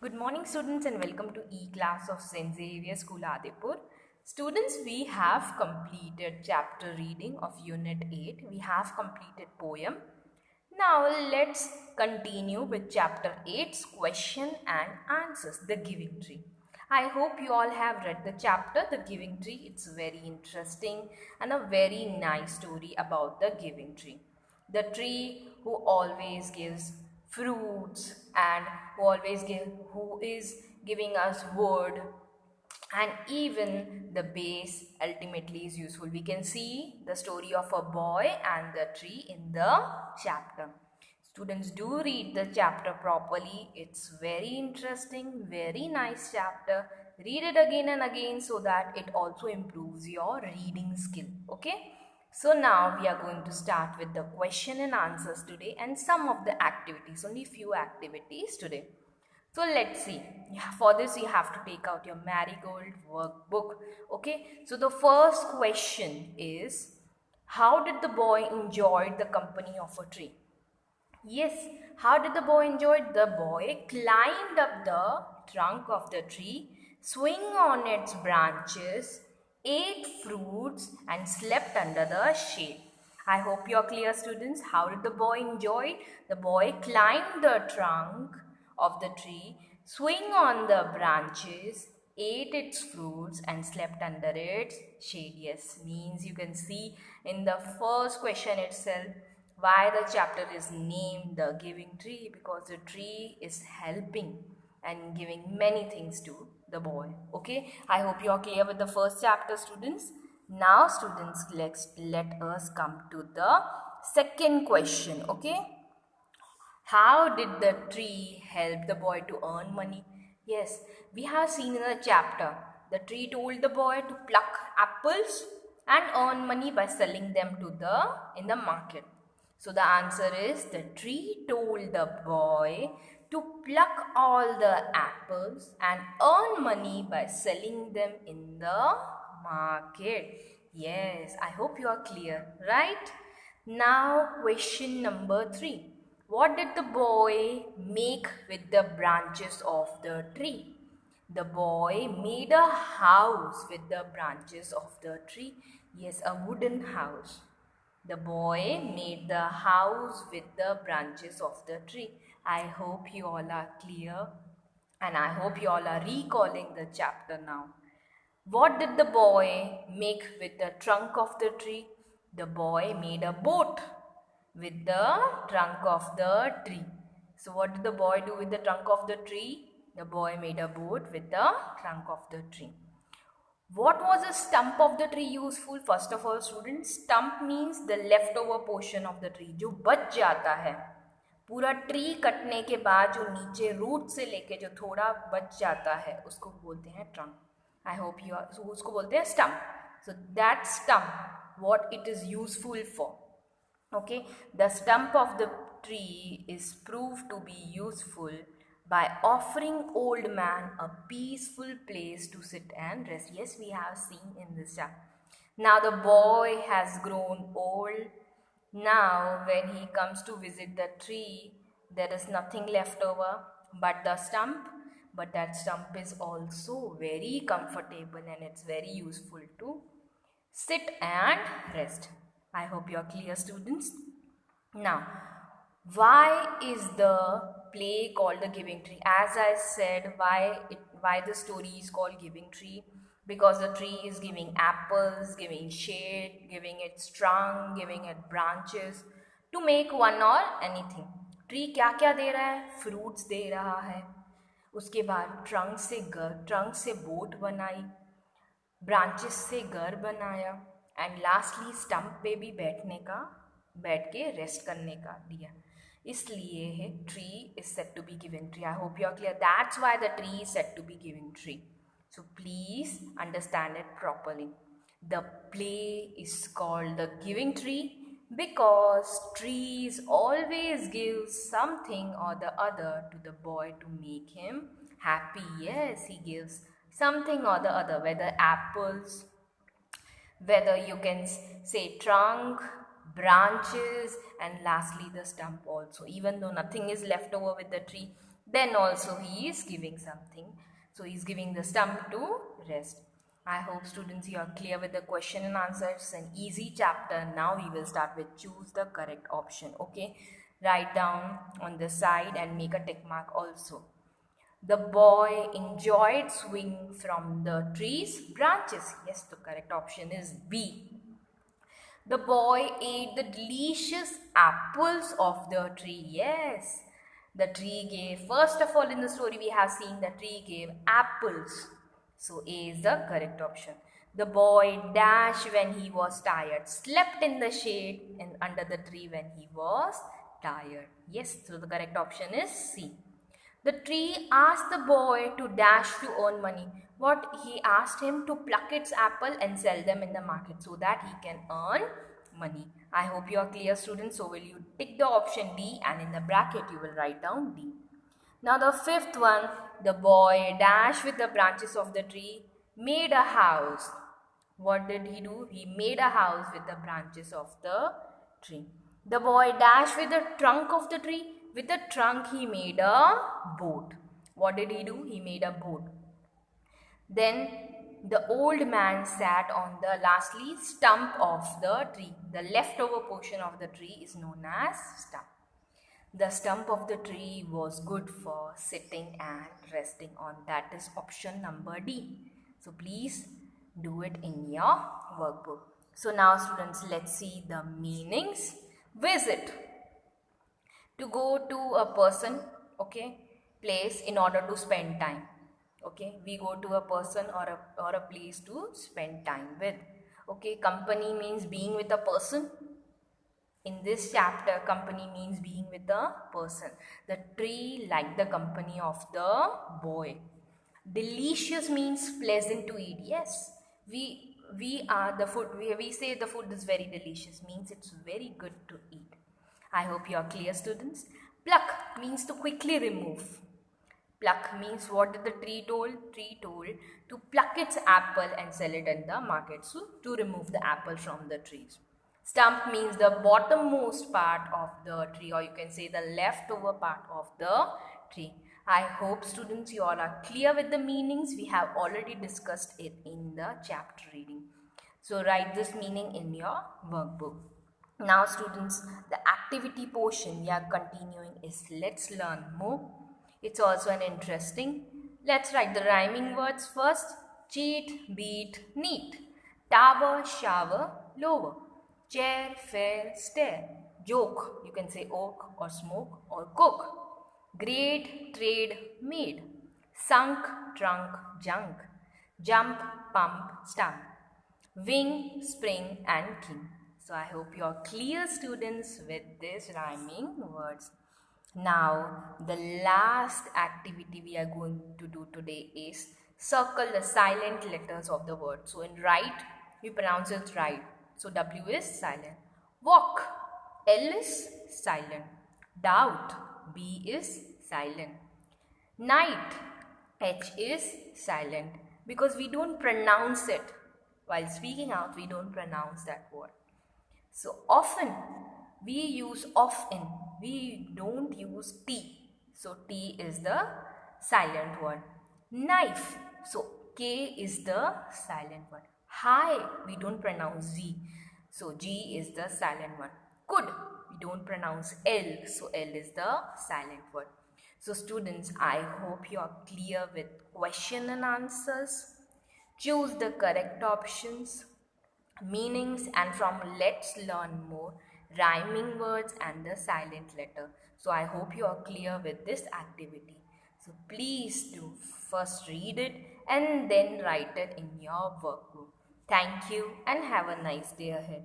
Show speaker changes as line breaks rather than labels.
Good morning students and welcome to E-class of St. Xavier School Adipur. Students, we have completed chapter reading of unit 8. We have completed poem. Now let's continue with chapter 8's question and answers, the giving tree. I hope you all have read the chapter, the giving tree. It's very interesting and a very nice story about the giving tree. The tree who always gives fruits and who is giving us wood, and even the base ultimately is useful. We can see the story of a boy and the tree in the chapter. Students, do read the chapter properly. It's very interesting, very nice chapter. Read it again and again so that it also improves your reading skill. Okay? So now we are going to start with the question and answers today and some of the activities, only few activities today. So let's see. Yeah, for this you have to take out your Marigold workbook. Okay. So the first question is, how did the boy enjoy the company of a tree? Yes, how did the boy enjoy it? The boy climbed up the trunk of the tree, swing on its branches, ate fruits, and slept under the shade. I hope you're clear, students. How did the boy enjoy it? The boy climbed the trunk of the tree, swing on the branches, ate its fruits, and slept under its shade. Yes, means you can see in the first question itself why the chapter is named the giving tree, because the tree is helping and giving many things to the boy. Okay, I hope you are clear with the first chapter, students. Now students, let us come to the second question. Okay, how did the tree help the boy to earn money? Yes, we have seen in the chapter, the tree told the boy to pluck apples and earn money by selling them to in the market. So the answer is, the tree told the boy to pluck all the apples and earn money by selling them in the market. Yes, I hope you are clear, right? Now question number 3. What did the boy make with the branches of the tree? The boy made a house with the branches of the tree. Yes, a wooden house. The boy made the house with the branches of the tree. I hope you all are clear and I hope you all are recalling the chapter now. What did the boy make with the trunk of the tree? The boy made a boat with the trunk of the tree. So what did the boy do with the trunk of the tree? The boy made a boat with the trunk of the tree. What was the stump of the tree useful? First of all, students, stump means the leftover portion of the tree, जो बच जाता है. पूरा tree कटने के बाद जो नीचे रूट से लेके जो थोड़ा बच जाता है उसको बोलते हैं trunk. I hope you are, उसको बोलते हैं stump. So that stump what it is useful for. Okay, the stump of the tree is proved to be useful by offering old man a peaceful place to sit and rest. Yes, we have seen in this chapter. Now the boy has grown old. Now when he comes to visit the tree, there is nothing left over but the stump. But that stump is also very comfortable and it's very useful to sit and rest. I hope you are clear, students. Now, why is the play called the giving tree? As I said, why the story is called giving tree? Because the tree is giving apples, giving shade, giving its trunk, giving it branches to make one or anything. Tree क्या क्या दे रहा है? Fruits दे रहा है. उसके बाद trunk से boat बनाई, ब्रांचेस से घर बनाया, एंड लास्टली स्टम्प पे भी बैठ के रेस्ट करने का दिया. इसलिए है tree is set to be given tree. I hope you are clear. That's why the tree is set to be given tree. So please understand it properly. The play is called the giving tree because trees always give something or the other to the boy to make him happy. Yes, he gives something or the other, whether apples, whether you can say trunk, branches, and lastly the stump also. Even though nothing is left over with the tree, Then also he is giving something. So he is giving the stump to rest. I hope students you are clear with the question and answer. It's an easy chapter. Now we will start with choose the correct option. Okay. Write down on the side and make a tick mark also. The boy enjoyed swinging from the tree's branches. Yes, the correct option is B. The boy ate the delicious apples of the tree. Yes, the tree gave, first of all in the story we have seen the tree gave apples. So A is the correct option. The boy dashed when he was tired, slept in the shade and under the tree when he was tired. Yes, so the correct option is C. The tree asked the boy to dash to earn money. What he asked him to pluck its apple and sell them in the market so that he can earn money. I hope you are clear, students. So will you tick the option D and in the bracket you will write down D. Now the fifth one, the boy dashed with the branches of the tree, made a house. What did he do? He made a house with the branches of the tree. The boy dashed with the trunk of the tree. With the trunk he made a boat. What did he do? He made a boat. Then the old man sat on the lastly stump of the tree. The leftover portion of the tree is known as stump. The stump of the tree was good for sitting and resting on. That is option number D. So please do it in your workbook. So now students, let's see the meanings. Visit. To go to a person, okay, place in order to spend time. Okay, we go to a person or a place to spend time with. Okay, company means being with a person. In this chapter, company means being with a person. The tree liked the company of the boy. Delicious means pleasant to eat. Yes, we are the food. We say the food is very delicious. Means it's very good to eat. I hope you are clear, students. Pluck means to quickly remove. Pluck means what did the tree told? Tree told to pluck its apple and sell it in the market. So to remove the apple from the trees. Stump means the bottommost part of the tree, or you can say the leftover part of the tree. I hope students you all are clear with the meanings. We have already discussed it in the chapter reading. So write this meaning in your workbook. Now students, the activity portion we are continuing is let's learn more. It's also an interesting. Let's write the rhyming words first. Cheat, beat, neat. Tower, shower, lower. Chair, fair, stare. Joke, you can say oak or smoke or cook. Grade, trade, made. Sunk, trunk, junk. Jump, pump, stump. Wing, spring and king. So I hope you are clear, students, with these rhyming words. Now the last activity we are going to do today is circle the silent letters of the word. So in right, we pronounce it right. So W is silent. Walk, L is silent. Doubt, B is silent. Night, H is silent because we don't pronounce it. While speaking out, we don't pronounce that word. So often, we use often. We don't use T. So T is the silent word. Knife. So K is the silent word. High. We don't pronounce Z. So G is the silent one. Could. We don't pronounce L. So L is the silent word. So students, I hope you are clear with question and answers. Choose the correct options, meanings, and from let's learn more, rhyming words and the silent letter. So I hope you are clear with this activity. So please do first read it and then write it in your workbook. Thank you and have a nice day ahead.